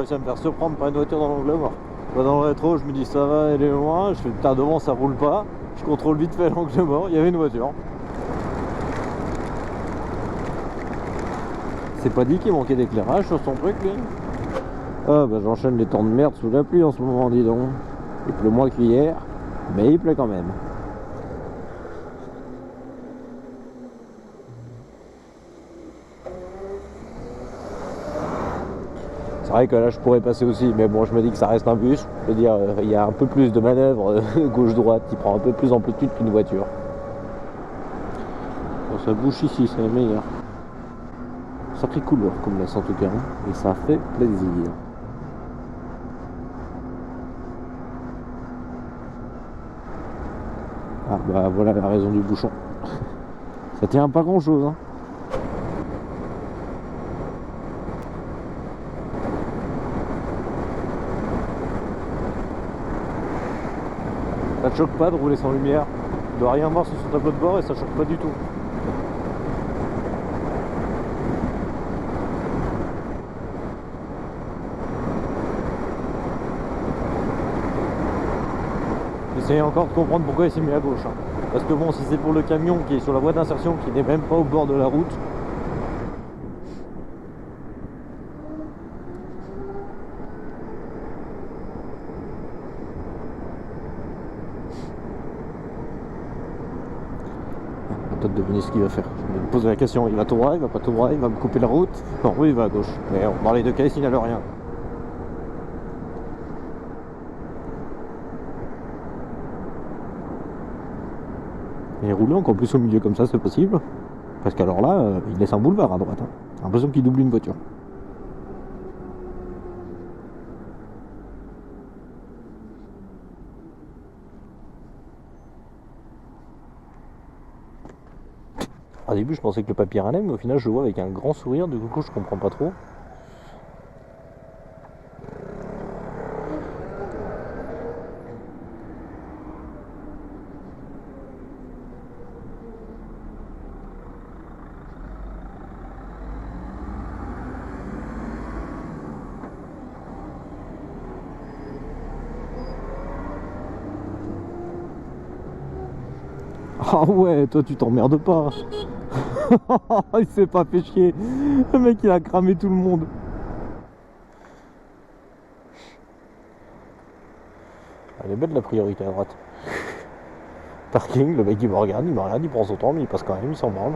réussi à me faire surprendre par une voiture dans l'angle mort. Dans le rétro, je me dis ça va, elle est loin. Je fais putain, devant ça roule pas. Je contrôle vite fait l'angle mort. Il y avait une voiture. C'est pas dit qu'il manquait d'éclairage sur son truc, lui. Ah bah j'enchaîne les temps de merde sous la pluie en ce moment, dis donc. Il pleut moins qu'hier, mais il pleut quand même. C'est vrai que là je pourrais passer aussi, mais bon je me dis que ça reste un bus. Je veux dire, il y a un peu plus de manœuvre gauche-droite, il prend un peu plus d'amplitude qu'une voiture. Bon, ça bouche ici, c'est meilleur. Sacrée couleur comme laisse en tout cas, hein, et ça fait plaisir. Ah bah voilà la raison du bouchon. Ça tient pas grand chose, hein. Ça te choque pas de rouler sans lumière, de rien voir sur son tableau de bord et ça choque pas du tout. J'essaie encore de comprendre pourquoi il s'est mis à gauche, hein. Parce que bon, si c'est pour le camion qui est sur la voie d'insertion, qui n'est même pas au bord de la route, attends de deviner ce qu'il va faire. Je vais me poser la question, il va tout droit, il va pas tout droit, il va me couper la route. Non, oui, il va à gauche. Mais dans les deux cas, il signale rien. Et rouler encore plus au milieu comme ça, c'est possible. Parce qu'alors là, il laisse un boulevard à droite, hein. J'ai l'impression qu'il double une voiture. Au début, je pensais que le papier râlait, mais au final, je le vois avec un grand sourire. Du coup, je comprends pas trop. Ah ouais, toi, tu t'emmerdes pas. Il s'est pas fait chier. Le mec, il a cramé tout le monde. Elle est belle la priorité à droite. Parking, le mec il me regarde, il prend son temps, mais il passe quand même, il s'en branle.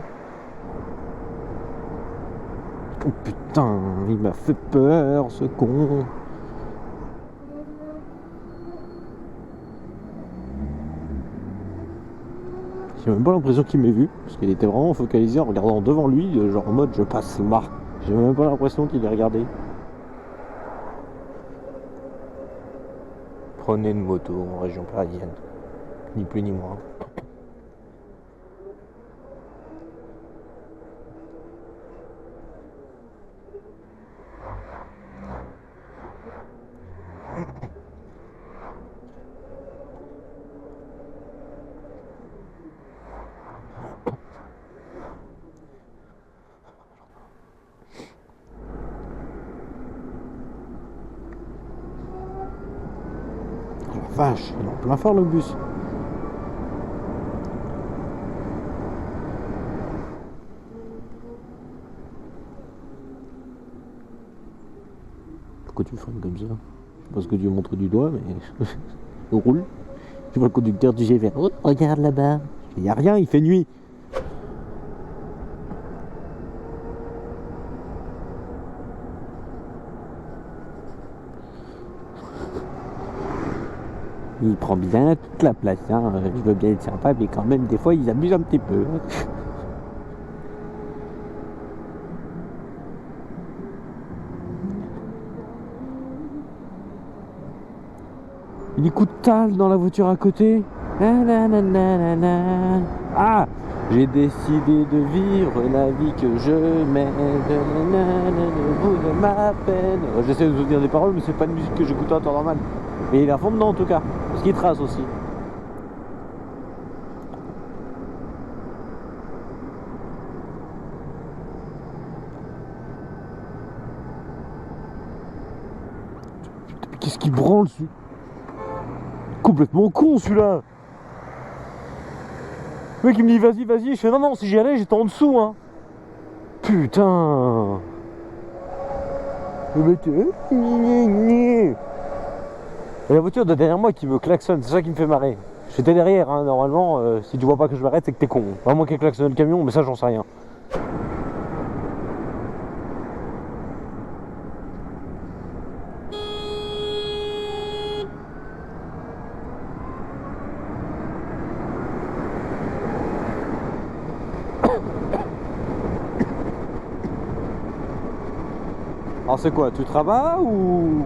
Oh putain, il m'a fait peur ce con. J'ai même pas l'impression qu'il m'ait vu, parce qu'il était vraiment focalisé en regardant devant lui, genre en mode je passe là. J'ai même pas l'impression qu'il ait regardé. Prenez une moto en région parisienne, ni plus ni moins. Vache, il est en plein fort le bus. Pourquoi tu freines comme ça? Parce que tu montres du doigt, mais on roule. Tu vois le conducteur du GVR. Oh, regarde là-bas. Il n'y a rien, il fait nuit. Il prend bien toute la place, hein. Je veux bien être sympa, mais quand même, des fois, ils abusent un petit peu. Il écoute Tal dans la voiture à côté. Ah, j'ai décidé de vivre la vie que je mène. Au bout de ma peine. J'essaie de vous dire des paroles, mais c'est pas une musique que j'écoute en temps normal. Mais il est à fond dedans en tout cas, parce qu'il trace aussi. qui branle dessus. Complètement con celui-là. Le mec il me dit vas-y, vas-y. Je fais non, non, si j'y allais, j'étais en dessous, hein. Putain. Le mec. Et la voiture de derrière moi qui me klaxonne, c'est ça qui me fait marrer. J'étais derrière, hein, normalement, si tu vois pas que je m'arrête, c'est que t'es con. Vraiment qu'elle klaxonne le camion, mais ça j'en sais rien. Alors c'est quoi, tu te rabats ou...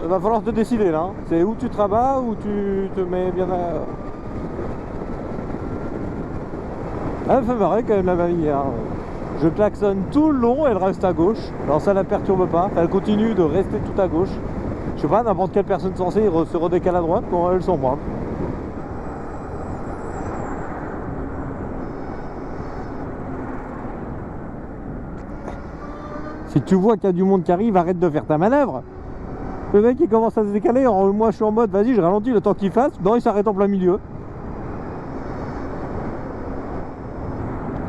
Il va falloir te décider là, hein. C'est où tu te rabats ou tu te mets bien à... Ah, elle me fait marrer quand même la mamie, hein. Je klaxonne tout le long, elle reste à gauche. Alors ça la perturbe pas, elle continue de rester tout à gauche. Je sais pas, n'importe quelle personne censée se redécale à droite, bon elle s'en branle. Si tu vois qu'il y a du monde qui arrive, arrête de faire ta manœuvre. Le mec il commence à se décaler, alors moi je suis en mode vas-y je ralentis le temps qu'il fasse, non il s'arrête en plein milieu.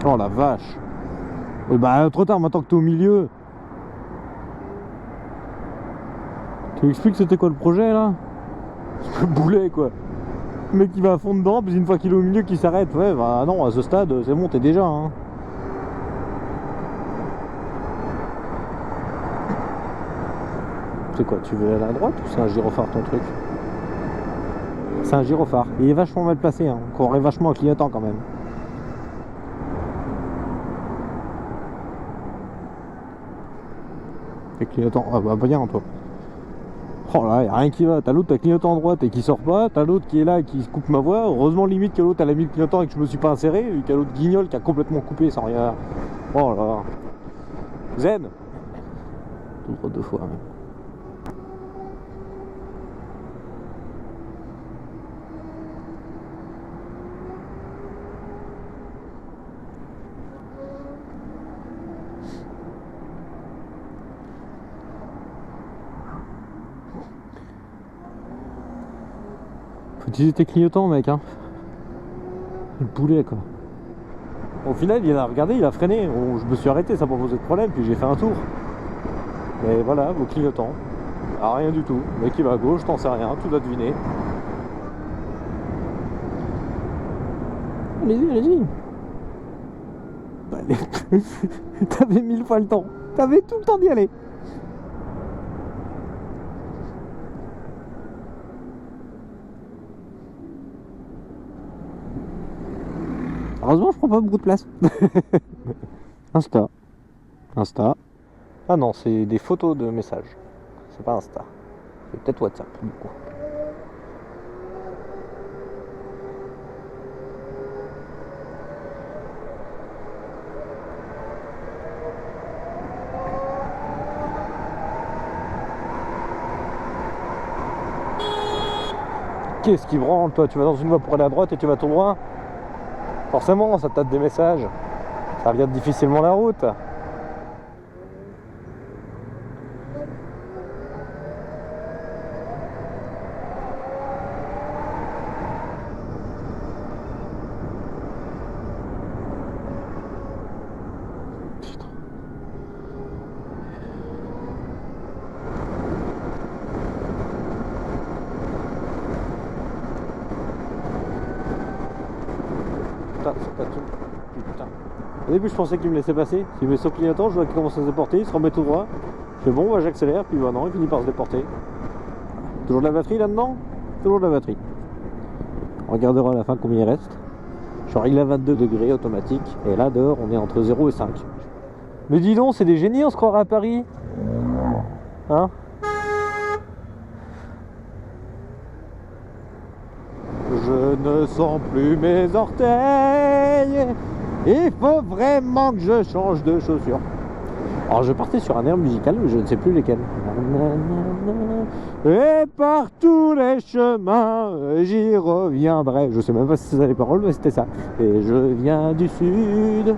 Oh la vache. Et bah trop tard maintenant que t'es au milieu. Tu m'expliques c'était quoi le projet là? C'est le boulet quoi. Le mec il va à fond dedans, puis une fois qu'il est au milieu qu'il s'arrête, ouais bah non à ce stade c'est bon t'es déjà hein. C'est quoi, tu veux aller à droite ou c'est un gyrophare ton truc? C'est un gyrophare, il est vachement mal placé, hein. Encore vachement clignotant quand même. Et clignotant, ah bah bien toi. Oh là, y'a rien qui va, t'as l'autre qui a clignotant en droite et qui sort pas, t'as l'autre qui est là et qui coupe ma voie, heureusement limite que l'autre elle a mis le clignotant et que je me suis pas inséré, vu qu'il y a l'autre guignol qui a complètement coupé sans rien. Oh là là. Zen. Tout droit deux fois même. Faut utiliser tes clignotants mec hein. Le boulet quoi. Au final il a regardé, il a freiné, je me suis arrêté, ça m'a posé de problème, puis j'ai fait un tour. Mais voilà, vos clignotants. Ah rien du tout. Le mec il va à gauche, t'en sais rien, tout doit deviner. Allez-y, allez-y. Bah, t'avais 1000 fois le temps. T'avais tout le temps d'y aller. Heureusement je prends pas beaucoup de place. Insta. Insta. Ah non, c'est des photos de messages. C'est pas Insta. C'est peut-être WhatsApp du coup. Qu'est-ce qui branle toi? Tu vas dans une voie pour aller à droite et tu vas tout droit? Forcément, ça tâte des messages. Ça regarde difficilement la route. Putain. Putain, c'est pas tout. Putain. Au début, je pensais qu'il me laissait passer. S'il me met son clignotant, je vois qu'il commence à se déporter, il se remet tout droit. Je fais bon, bah, j'accélère, puis bah non, il finit par se déporter. Toujours de la batterie là-dedans? Toujours de la batterie. On regardera à la fin combien il reste. Je règle à 22 degrés automatique. Et là, dehors, on est entre 0 et 5. Mais dis donc, c'est des génies, on se croirait à Paris. Hein? Je ne sens plus mes orteils. Il faut vraiment que je change de chaussures. Alors je partais sur un air musical, mais je ne sais plus lesquels. Et par tous les chemins, j'y reviendrai. Je sais même pas si c'est ça les paroles, mais c'était ça. Et je viens du sud.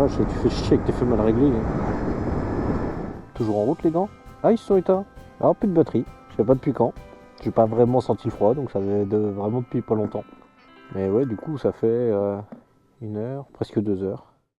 vache, tu fais chier avec tes feux mal réglés. Toujours en route les gants? Ah, ils se sont éteints. Alors plus de batterie, je sais pas depuis quand. J'ai pas vraiment senti le froid, donc ça fait vraiment depuis pas longtemps. Mais ouais, du coup ça fait 1 heure, presque 2 heures.